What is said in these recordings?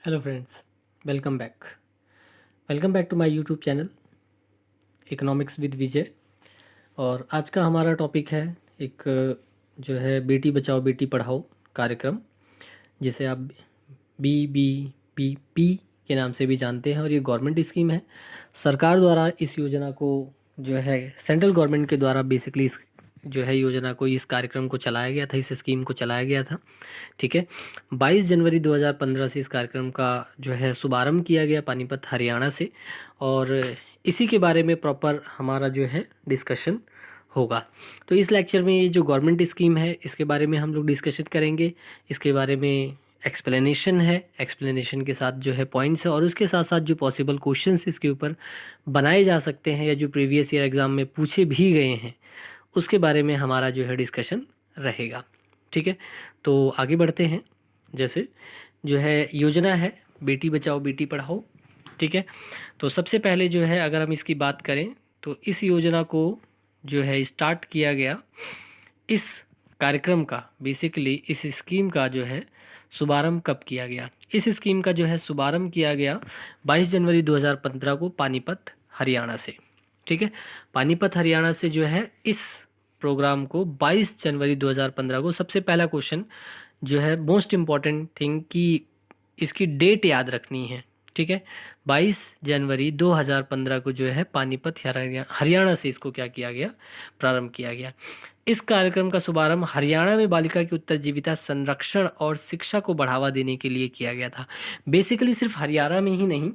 Hello friends, welcome back. Welcome back to my YouTube channel economics with Vijay. और आज का हमारा टॉपिक है एक जो है बेटी बचाओ बेटी पढ़ाओ कार्यक्रम, जिसे आप BBPP के नाम से भी जानते हैं। और ये गवर्नमेंट स्कीम है। सरकार द्वारा इस योजना को जो है सेंट्रल गवर्नमेंट के द्वारा बेसिकली इस जो है योजना को, इस कार्यक्रम को चलाया गया था, इस स्कीम को चलाया गया था। ठीक है, 22 जनवरी 2015 से इस कार्यक्रम का जो है शुभारंभ किया गया पानीपत हरियाणा से। और इसी के बारे में प्रॉपर हमारा जो है डिस्कशन होगा। तो इस लेक्चर में ये जो गवर्नमेंट स्कीम है इसके बारे में हम लोग डिस्कशन करेंगे। इसके बारे में एक्सप्लेनेशन है, एक्सप्लेनेशन के साथ जो है पॉइंट्स है, और उसके साथ साथ जो पॉसिबल क्वेश्चंस इसके ऊपर बनाए जा सकते हैं या जो प्रीवियस ईयर एग्ज़ाम में पूछे भी गए हैं उसके बारे में हमारा जो है डिस्कशन रहेगा। ठीक है, तो आगे बढ़ते हैं। जैसे जो है योजना है बेटी बचाओ बेटी पढ़ाओ। ठीक है, तो सबसे पहले जो है अगर हम इसकी बात करें तो इस योजना को जो है स्टार्ट किया गया, इस कार्यक्रम का बेसिकली इस स्कीम का जो है शुभारंभ कब किया गया। इस स्कीम का जो है शुभारंभ किया गया 22 जनवरी 2015 को पानीपत हरियाणा से। ठीक है, पानीपत हरियाणा से जो है इस प्रोग्राम को 22 जनवरी 2015 को, सबसे पहला क्वेश्चन जो है मोस्ट इम्पॉर्टेंट थिंग कि इसकी डेट याद रखनी है। ठीक है, 22 जनवरी 2015 को जो है पानीपत हरियाणा से इसको क्या किया गया, प्रारंभ किया गया। इस कार्यक्रम का शुभारंभ हरियाणा में बालिका की उत्तरजीविता संरक्षण और शिक्षा को बढ़ावा देने के लिए किया गया था। बेसिकली सिर्फ हरियाणा में ही नहीं,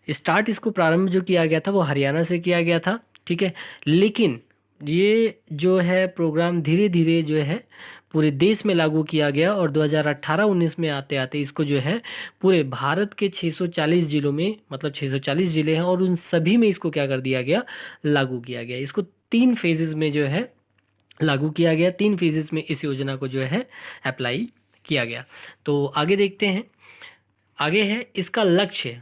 स्टार्ट इसको प्रारंभ जो किया गया था वो हरियाणा से किया गया था। ठीक है, लेकिन ये जो है प्रोग्राम धीरे धीरे जो है पूरे देश में लागू किया गया, और 2018-19 में आते आते इसको जो है पूरे भारत के 640 जिलों में, मतलब 640 जिले हैं और उन सभी में इसको क्या कर दिया गया, लागू किया गया। इसको 3 फेजेस में जो है लागू किया गया, 3 फेजेस में इस योजना को जो है अप्लाई किया गया। तो आगे देखते हैं। आगे है इसका लक्ष्य,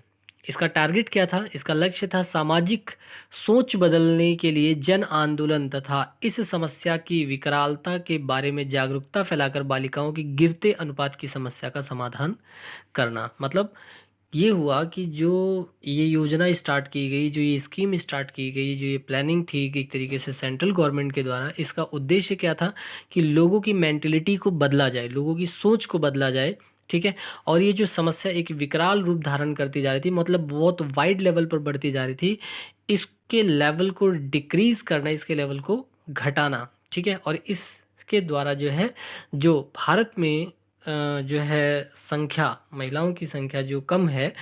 इसका टारगेट क्या था। इसका लक्ष्य था सामाजिक सोच बदलने के लिए जन आंदोलन तथा इस समस्या की विकरालता के बारे में जागरूकता फैलाकर बालिकाओं की गिरते अनुपात की समस्या का समाधान करना। मतलब ये हुआ कि जो ये योजना स्टार्ट की गई, जो ये स्कीम स्टार्ट की गई, जो ये प्लानिंग थी एक तरीके से सेंट्रल गवर्नमेंट के द्वारा, इसका उद्देश्य क्या था कि लोगों की मेंटलिटी को बदला जाए, लोगों की सोच को बदला जाए। ठीक है, और ये जो समस्या एक विकराल रूप धारण करती जा रही थी, मतलब बहुत वाइड लेवल पर बढ़ती जा रही थी, इसके लेवल को डिक्रीज करना, इसके लेवल को घटाना। ठीक है, और इसके द्वारा जो है जो भारत में जो है संख्या, महिलाओं की संख्या जो कम है,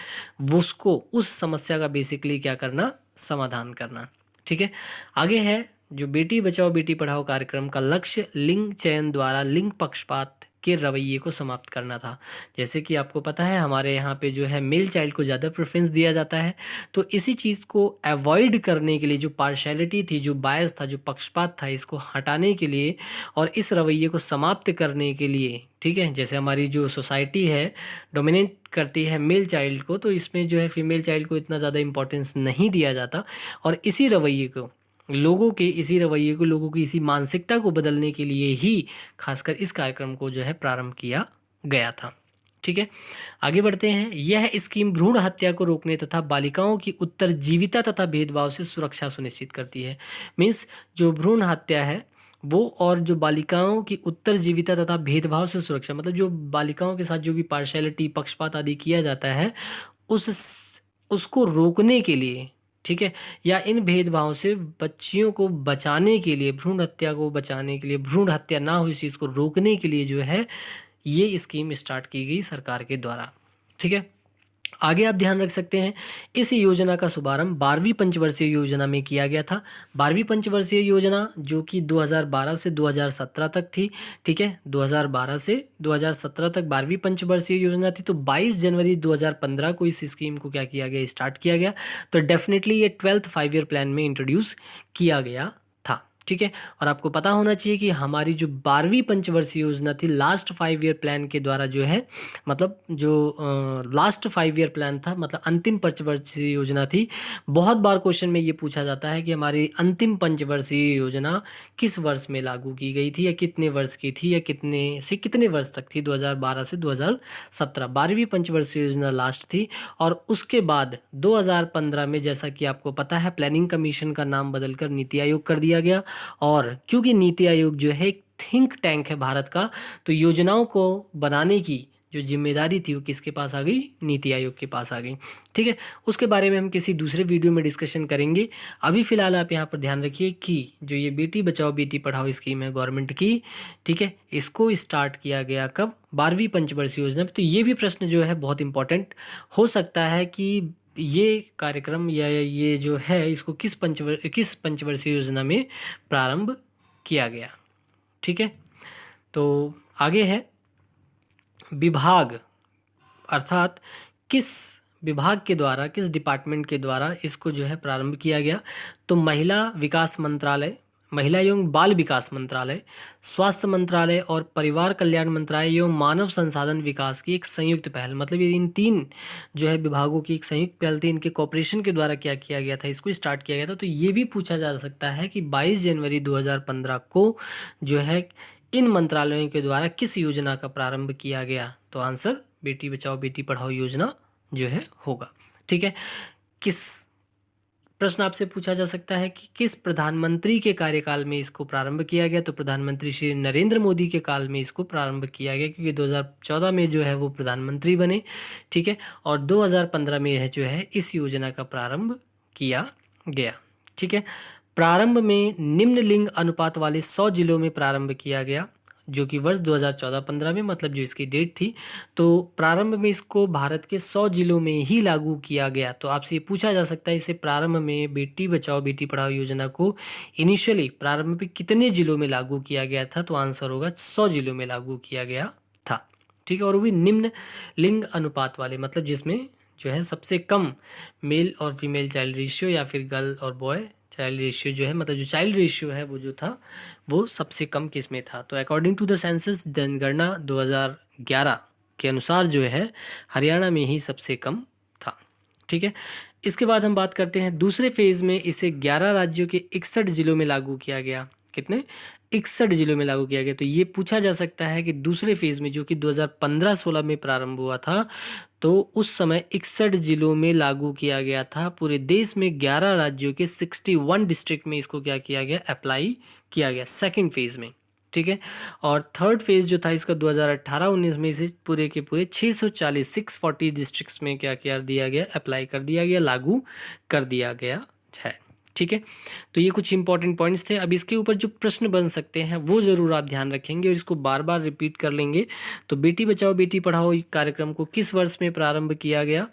वो उसको, उस समस्या का बेसिकली क्या करना, समाधान करना। ठीक है, आगे है जो बेटी बचाओ बेटी पढ़ाओ कार्यक्रम का लक्ष्य लिंग चयन द्वारा लिंग पक्षपात के रवैये को समाप्त करना था। जैसे कि आपको पता है हमारे यहाँ पे जो है मेल चाइल्ड को ज़्यादा प्रेफरेंस दिया जाता है, तो इसी चीज़ को अवॉइड करने के लिए, जो पार्शियलिटी थी, जो बायस था, जो पक्षपात था, इसको हटाने के लिए और इस रवैये को समाप्त करने के लिए, ठीक है, जैसे हमारी जो सोसाइटी है डोमिनेट करती है मेल चाइल्ड को, तो इसमें जो है फीमेल चाइल्ड को इतना ज़्यादा इंपॉर्टेंस नहीं दिया जाता, और इसी रवैये को, लोगों की इसी मानसिकता को बदलने के लिए ही खासकर इस कार्यक्रम को जो है प्रारंभ किया गया था। ठीक है, आगे बढ़ते हैं। यह स्कीम भ्रूण हत्या को रोकने तथा बालिकाओं की उत्तरजीविता तथा भेदभाव से सुरक्षा सुनिश्चित करती है। मीन्स जो भ्रूण हत्या है वो, और जो बालिकाओं की उत्तरजीविता तथा भेदभाव से सुरक्षा, मतलब जो बालिकाओं के साथ जो भी पार्शियलिटी, पक्षपात आदि किया जाता है, उस उसको रोकने के लिए, ठीक है, या इन भेदभाव से बच्चियों को बचाने के लिए, भ्रूण हत्या को बचाने के लिए, भ्रूण हत्या ना हो इस चीज़ को रोकने के लिए जो है ये स्कीम स्टार्ट की गई सरकार के द्वारा। ठीक है, आगे आप ध्यान रख सकते हैं इस योजना का शुभारंभ 12वीं पंचवर्षीय योजना में किया गया था। 12वीं पंचवर्षीय योजना जो कि 2012 से 2017 तक थी। ठीक है, 2012 से 2017 तक 12वीं पंचवर्षीय योजना थी। तो 22 जनवरी 2015 को इस स्कीम को क्या किया गया, स्टार्ट किया गया। तो डेफिनेटली ये 12th 5 ईयर प्लान में इंट्रोड्यूस किया गया था। ठीक है। और आपको पता होना चाहिए कि हमारी जो 12वीं पंचवर्षीय योजना थी, लास्ट 5 ईयर प्लान के द्वारा जो है, मतलब जो लास्ट 5 ईयर प्लान था, मतलब अंतिम पंचवर्षीय योजना थी। बहुत बार क्वेश्चन में ये पूछा जाता है कि हमारी अंतिम पंचवर्षीय योजना किस वर्ष में लागू की गई थी, या कितने वर्ष की थी, या कितने से कितने वर्ष तक थी। 2012 से 2017 12वीं पंचवर्षीय योजना लास्ट थी। और उसके बाद 2015 में, जैसा कि आपको पता है, प्लानिंग कमीशन का नाम बदलकर नीति आयोग कर दिया गया। और क्योंकि नीति आयोग जो है एक थिंक टैंक है भारत का, तो योजनाओं को बनाने की जो जिम्मेदारी थी वो किसके पास आ गई? नीति आयोग के पास आ गई। ठीक है, उसके बारे में हम किसी दूसरे वीडियो में डिस्कशन करेंगे। अभी फिलहाल आप यहाँ पर ध्यान रखिए कि जो ये बेटी बचाओ बेटी पढ़ाओ स्कीम है गवर्नमेंट की, ठीक है, इसको स्टार्ट किया गया कब? 12वीं पंचवर्षीय योजना। तो ये भी प्रश्न जो है बहुत इंपॉर्टेंट हो सकता है कि ये कार्यक्रम या ये जो है इसको किस पंचवर्षीय योजना में प्रारंभ किया गया। ठीक है, तो आगे है विभाग, अर्थात किस विभाग के द्वारा, किस डिपार्टमेंट के द्वारा इसको जो है प्रारंभ किया गया। तो महिला विकास मंत्रालय, महिला एवं बाल विकास मंत्रालय, स्वास्थ्य मंत्रालय और परिवार कल्याण मंत्रालय एवं मानव संसाधन विकास की एक संयुक्त पहल, मतलब ये इन 3 जो है विभागों की एक संयुक्त पहल थी। इनके कॉपरेशन के द्वारा क्या किया गया था, इसको स्टार्ट किया गया था। तो ये भी पूछा जा सकता है कि 22 जनवरी 2015 को जो है इन मंत्रालयों के द्वारा किस योजना का प्रारंभ किया गया। तो आंसर बेटी बचाओ बेटी पढ़ाओ योजना जो है होगा। ठीक है, किस प्रश्न आपसे पूछा जा सकता है कि किस प्रधानमंत्री के कार्यकाल में इसको प्रारंभ किया गया। तो प्रधानमंत्री श्री नरेंद्र मोदी के काल में इसको प्रारंभ किया गया, क्योंकि 2014 में जो है वो प्रधानमंत्री बने। ठीक है, और 2015 में यह जो है इस योजना का प्रारंभ किया गया। ठीक है, प्रारंभ में निम्न लिंग अनुपात वाले 100 जिलों में प्रारंभ किया गया, जो कि वर्ष 2014-15 में, मतलब जो इसकी डेट थी। तो प्रारंभ में इसको भारत के 100 जिलों में ही लागू किया गया। तो आपसे ये पूछा जा सकता है, इसे प्रारंभ में बेटी बचाओ बेटी पढ़ाओ योजना को इनिशियली प्रारंभ में कितने जिलों में लागू किया गया था। तो आंसर होगा 100 जिलों में लागू किया गया था। ठीक है, और वो भी निम्न लिंग अनुपात वाले, मतलब जिसमें जो है सबसे कम मेल और फीमेल चाइल्ड रेशियो, या फिर गर्ल और बॉय चाइल्ड रेशियो जो है, मतलब जो चाइल्ड रेशियो है वो जो था वो सबसे कम किस में था। तो अकॉर्डिंग टू द सेंसस जनगणना 2011 के अनुसार जो है हरियाणा में ही सबसे कम था। ठीक है, इसके बाद हम बात करते हैं दूसरे फेज में, इसे 11 राज्यों के 61 जिलों में लागू किया गया। कितने? 61 जिलों में लागू किया गया। तो ये पूछा जा सकता है कि दूसरे फेज में, जो कि 2015-16 में प्रारंभ हुआ था, तो उस समय 61 जिलों में लागू किया गया था। पूरे देश में 11 राज्यों के 61 डिस्ट्रिक्ट में इसको क्या किया गया? अप्लाई किया गया सेकंड फेज में। ठीक है, और थर्ड फेज जो था इसका 2018-19 में इसे पूरे के पूरे 640 डिस्ट्रिक्ट्स में क्या कर दिया गया? अप्लाई कर दिया गया, लागू कर दिया गया है। ठीक है, तो ये कुछ इंपॉर्टेंट पॉइंट्स थे। अब इसके ऊपर जो प्रश्न बन सकते हैं वो ज़रूर आप ध्यान रखेंगे और इसको बार बार रिपीट कर लेंगे। तो बेटी बचाओ बेटी पढ़ाओ कार्यक्रम को किस वर्ष में प्रारंभ किया गया?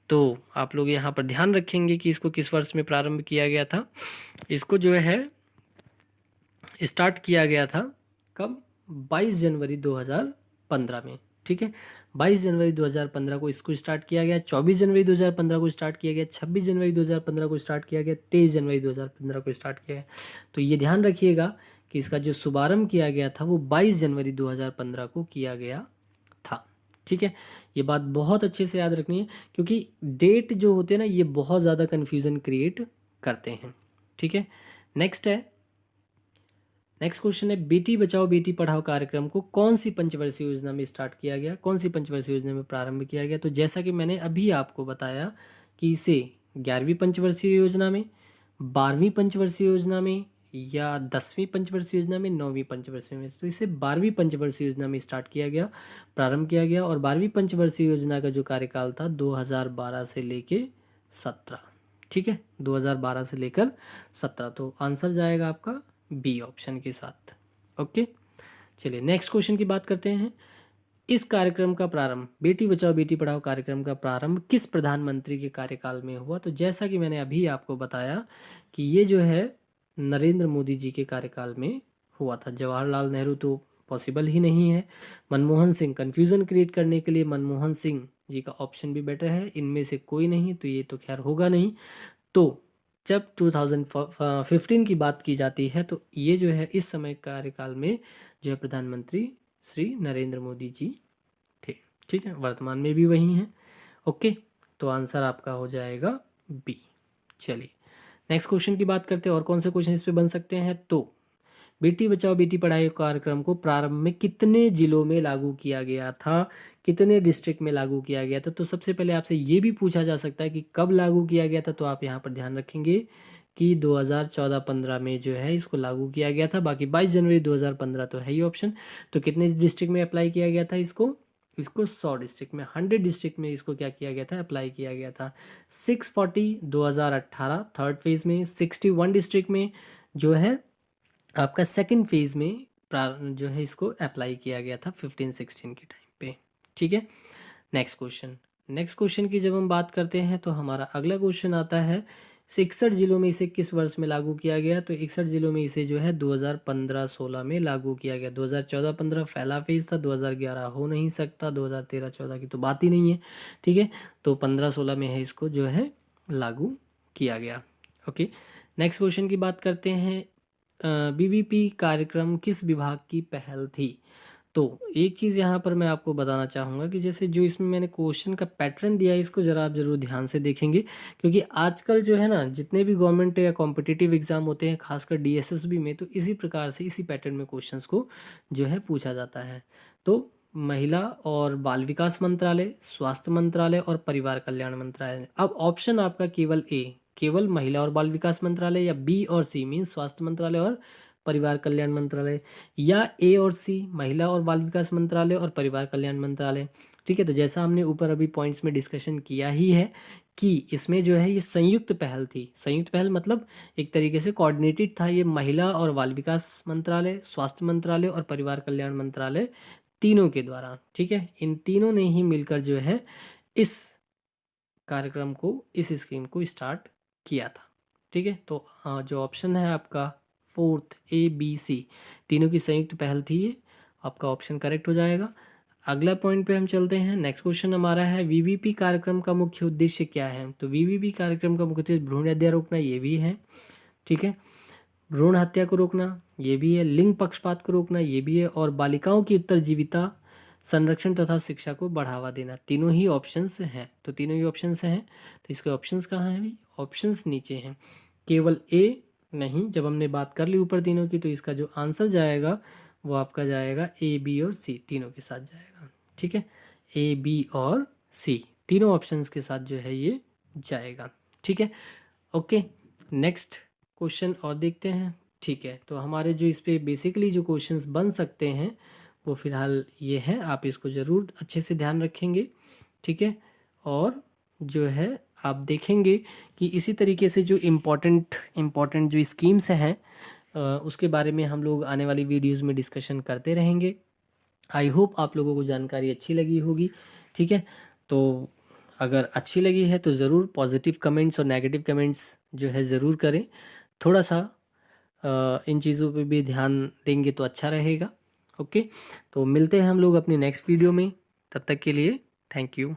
तो आप लोग यहाँ पर ध्यान रखेंगे कि इसको किस वर्ष में प्रारंभ किया गया था। इसको जो है स्टार्ट किया गया था कब? 22 जनवरी 2015 में। ठीक है, 22 जनवरी 2015 को इसको स्टार्ट किया गया, 24 जनवरी 2015 को स्टार्ट किया गया, 26 जनवरी 2015 को स्टार्ट किया गया, 23 जनवरी 2015 को स्टार्ट किया गया। तो ये ध्यान रखिएगा कि इसका जो शुभारंभ किया गया था वो 22 जनवरी 2015 को किया गया था। ठीक है, ये बात बहुत अच्छे से याद रखनी है, क्योंकि डेट जो होते हैं ना ये बहुत ज़्यादा कन्फ्यूज़न क्रिएट करते हैं। ठीक है, नेक्स्ट क्वेश्चन है, बेटी बचाओ बेटी पढ़ाओ कार्यक्रम को कौन सी पंचवर्षीय योजना में स्टार्ट किया गया, कौन सी पंचवर्षीय योजना में प्रारंभ किया गया। तो जैसा कि मैंने अभी आपको बताया कि इसे 11वीं पंचवर्षीय योजना में, 12वीं पंचवर्षीय योजना में, या 10वीं पंचवर्षीय योजना में, 9वीं पंचवर्षीय में। तो इसे 12वीं पंचवर्षीय योजना में स्टार्ट किया गया, प्रारंभ किया गया। और 12वीं पंचवर्षीय योजना का जो कार्यकाल था 2012 से लेके 17। ठीक है, 2012 से लेकर 17। तो आंसर जाएगा आपका बी ऑप्शन के साथ। ओके, चलिए नेक्स्ट क्वेश्चन की बात करते हैं। इस कार्यक्रम का प्रारंभ, बेटी बचाओ बेटी पढ़ाओ कार्यक्रम का प्रारंभ किस प्रधानमंत्री के कार्यकाल में हुआ। तो जैसा कि मैंने अभी आपको बताया कि ये जो है नरेंद्र मोदी जी के कार्यकाल में हुआ था। जवाहरलाल नेहरू तो पॉसिबल ही नहीं है। मनमोहन सिंह, कन्फ्यूज़न क्रिएट करने के लिए मनमोहन सिंह जी का ऑप्शन भी बेटर है। इनमें से कोई नहीं, तो ये तो खैर होगा नहीं। तो जब 2015 की बात की जाती है तो ये जो है इस समय कार्यकाल में जो है प्रधानमंत्री श्री नरेंद्र मोदी जी थे। ठीक है, वर्तमान में भी वही हैं। ओके, तो आंसर आपका हो जाएगा बी। चलिए नेक्स्ट क्वेश्चन की बात करते हैं और कौन से क्वेश्चन इस पे बन सकते हैं। तो बेटी बचाओ बेटी पढ़ाओ कार्यक्रम को प्रारंभ में कितने जिलों में लागू किया गया था, कितने डिस्ट्रिक्ट में लागू किया गया था। तो सबसे पहले आपसे ये भी पूछा जा सकता है कि कब लागू किया गया था, तो आप यहाँ पर ध्यान रखेंगे कि 2014-15 में जो है इसको लागू किया गया था। बाकी 22 जनवरी 2015 तो है ही ऑप्शन। तो कितने डिस्ट्रिक्ट में अप्लाई किया गया था इसको 100 डिस्ट्रिक्ट में, 100 डिस्ट्रिक्ट में इसको क्या किया गया था, अप्लाई किया गया था। 640 2018 थर्ड फेज में, 61 डिस्ट्रिक्ट में जो है आपका सेकंड फेज में जो है इसको अप्लाई किया गया था 15-16 के टाइम पे। ठीक है, नेक्स्ट क्वेश्चन की जब हम बात करते हैं तो हमारा अगला क्वेश्चन आता है 61 जिलों में इसे किस वर्ष में लागू किया गया। तो 61 जिलों में इसे जो है 2015-16 में लागू किया गया। 2014-15 पहला फेज था, 2011 हो नहीं सकता, 2013-14 की तो बात ही नहीं है। ठीक है, तो 15-16 में है इसको जो है लागू किया गया। ओके, नेक्स्ट क्वेश्चन की बात करते हैं बीबीपी कार्यक्रम किस विभाग की पहल थी। तो एक चीज़ यहाँ पर मैं आपको बताना चाहूँगा कि जैसे जो इसमें मैंने क्वेश्चन का पैटर्न दिया है इसको ज़रा आप ज़रूर ध्यान से देखेंगे, क्योंकि आजकल जो है ना जितने भी गवर्नमेंट या कॉम्पिटिटिव एग्ज़ाम होते हैं खासकर डीएसएसबी में, तो इसी प्रकार से इसी पैटर्न में क्वेश्चंस को जो है पूछा जाता है। तो महिला और बाल विकास मंत्रालय, स्वास्थ्य मंत्रालय और परिवार कल्याण मंत्रालय। अब ऑप्शन आपका केवल महिला और बाल विकास मंत्रालय, या बी और सी मीन स्वास्थ्य मंत्रालय और परिवार कल्याण मंत्रालय, या ए और सी महिला और बाल विकास मंत्रालय और परिवार कल्याण मंत्रालय। ठीक है, तो जैसा हमने ऊपर अभी पॉइंट्स में डिस्कशन किया ही है कि इसमें जो है ये संयुक्त पहल थी। संयुक्त पहल मतलब एक तरीके से कोऑर्डिनेटेड था ये महिला और बाल विकास मंत्रालय, स्वास्थ्य मंत्रालय और परिवार कल्याण मंत्रालय तीनों के द्वारा। ठीक है, इन तीनों ने ही मिलकर जो है इस कार्यक्रम को, इस स्कीम को स्टार्ट किया था। ठीक है, तो जो ऑप्शन है आपका फोर्थ ए बी सी तीनों की संयुक्त पहल थी, ये आपका ऑप्शन करेक्ट हो जाएगा। अगला पॉइंट पे हम चलते हैं। नेक्स्ट क्वेश्चन हमारा है वीवीपी कार्यक्रम का मुख्य उद्देश्य क्या है। तो वीवीपी कार्यक्रम का मुख्य उद्देश्य भ्रूण हत्या रोकना, ये भी है। ठीक है, भ्रूण हत्या को रोकना ये भी है, लिंग पक्षपात को रोकना ये भी है, और बालिकाओं की उत्तरजीविता, संरक्षण तथा शिक्षा को बढ़ावा देना, तीनों ही ऑप्शंस हैं। तो तीनों ही ऑप्शंस हैं, तो इसके ऑप्शंस कहाँ हैं भाई, ऑप्शंस नीचे हैं। केवल ए नहीं, जब हमने बात कर ली ऊपर तीनों की, तो इसका जो आंसर जाएगा वो आपका जाएगा ए बी और सी तीनों के साथ जाएगा। ठीक है, ए बी और सी तीनों ऑप्शंस के साथ जो है ये जाएगा। ठीक है, ओके, नेक्स्ट क्वेश्चन और देखते हैं। ठीक है, तो हमारे जो इस पे बेसिकली जो क्वेश्चंस बन सकते हैं वो फिलहाल ये है, आप इसको ज़रूर अच्छे से ध्यान रखेंगे। ठीक है, और जो है आप देखेंगे कि इसी तरीके से जो इम्पोर्टेंट जो स्कीम्स हैं उसके बारे में हम लोग आने वाली वीडियोज़ में डिस्कशन करते रहेंगे। आई होप आप लोगों को जानकारी अच्छी लगी होगी। ठीक है, तो अगर अच्छी लगी है तो ज़रूर पॉजिटिव कमेंट्स और नेगेटिव कमेंट्स जो है ज़रूर करें। थोड़ा सा इन चीज़ों पे भी ध्यान देंगे तो अच्छा रहेगा। ओके, तो मिलते हैं हम लोग अपनी नेक्स्ट वीडियो में, तब तक के लिए थैंक यू।